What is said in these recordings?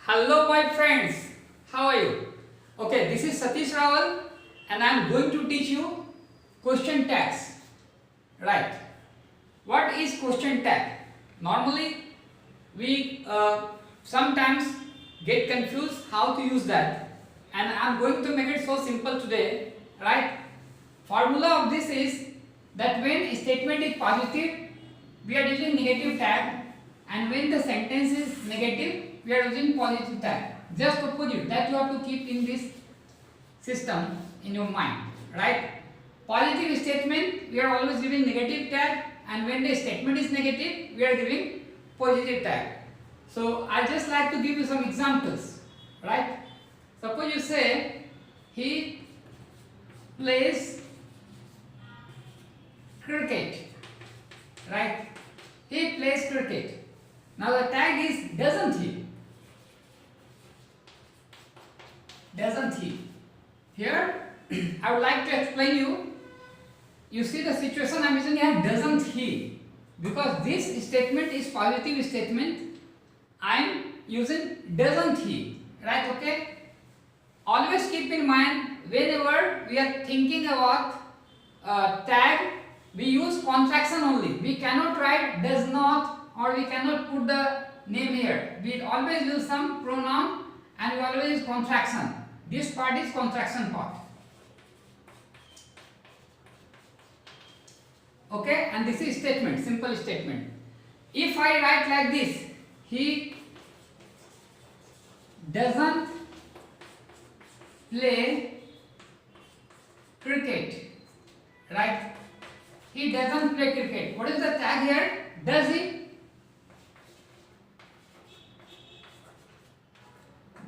Hello my friends, how are you? Okay, this is Satish Rawal and I am going to teach you question tags. Right. What is question tag? Normally we sometimes get confused how to use that, and I am going to make it so simple today. Right. Formula of this is that when a statement is positive we are using negative tag, and when the sentence is negative we are using positive tag. Just opposite that you have to keep in this system in your mind, right? Positive statement we are always giving negative tag, and when the statement is negative we are giving positive tag. So I just like to give you some examples, right? Suppose you say he plays cricket, right? He plays cricket. Now the tag is doesn't he? Doesn't he? Here I would like to explain you. You see the situation I am using here, doesn't he, because this statement is positive statement. I am using doesn't he, right? Okay. Always keep in mind whenever we are thinking about tag, we use contraction only. We cannot write does not, or we cannot put the name here. We always use some pronoun and we always use contraction. This part is contraction part. Okay, and this is statement, simple statement. If I write like this, he doesn't play cricket, right? He doesn't play cricket. What is the tag here? Does he?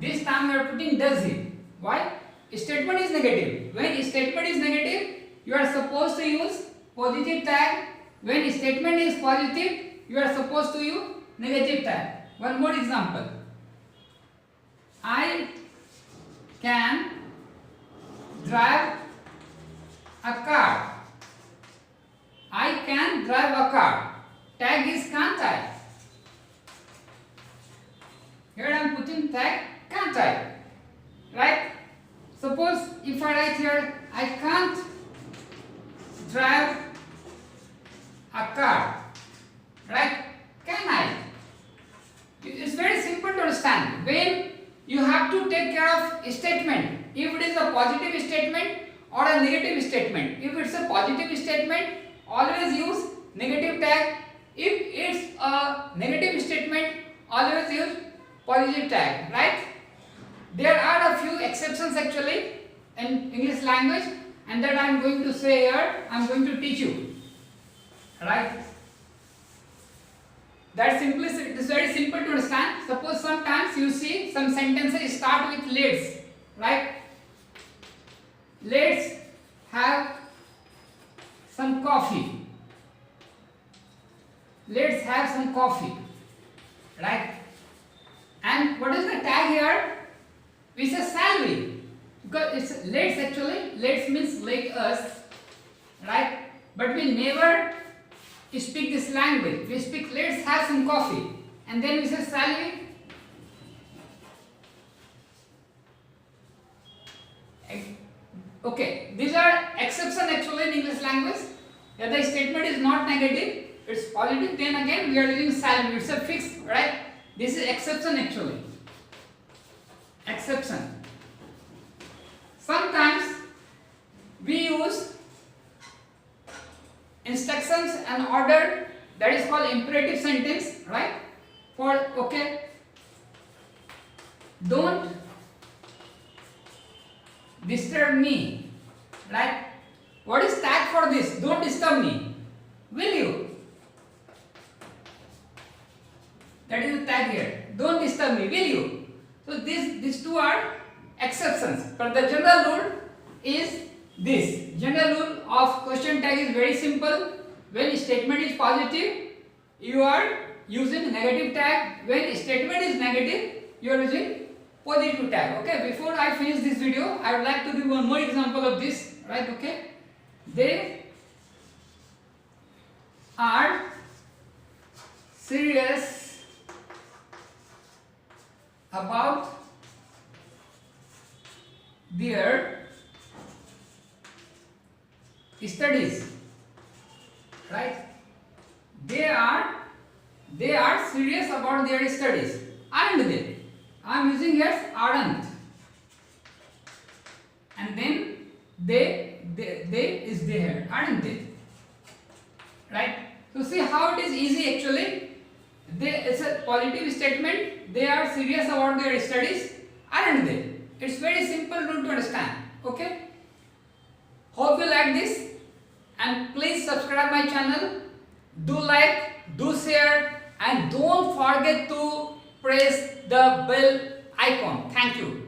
This time we are putting does he. Why? Statement is negative. When statement is negative, you are supposed to use positive tag. When statement is positive, you are supposed to use negative tag. One more example. I can drive a car. I can drive a car. Tag is can't I. Here I am putting tag can't I. Right? Suppose if I write here I can't drive a car. Right? Can I? It's very simple to understand. When you have to take care of statement, if it is a positive statement or a negative statement. If it's a positive statement, always use negative tag. If it's a negative statement, always use positive tag, right? There are a few exceptions actually in English language, and that I am going to say here, I am going to teach you, right? That simply it is very simple to understand. Suppose sometimes you see some sentences start with let's, right? Let's have some coffee. Let's have some coffee, right? And what is the tag here? We say salary, because it's let's actually. Let's means like us, right? But we never speak this language. We speak let's have some coffee, and then we say salary. Okay, these are exception actually in English language. If the statement is not negative, it's positive, then again we are using salary. It's a fixed, right? This is exception actually. Exception. Sometimes we use instructions and order, that is called imperative sentence, right? For okay, don't disturb me, right? What is tag for this? Don't disturb me. Will you? That is the tag here. Don't disturb me. Will you? So these two are exceptions. But the general rule is this. General rule of question tag is very simple. When statement is positive, you are using negative tag. When statement is negative, you are using positive tag. Okay. Before I finish this video, I would like to give one more example of this. Right? Okay. They are serious about their studies, right? They are serious about their studies, aren't they? I am using here aren't, and then they is there, aren't they? Right? So see how it is easy actually. It's a positive statement. They are serious about their studies, aren't they? It's very simple rule to understand. Okay. Hope you like this, and please subscribe my channel. Do like, do share, and don't forget to press the bell icon. Thank you.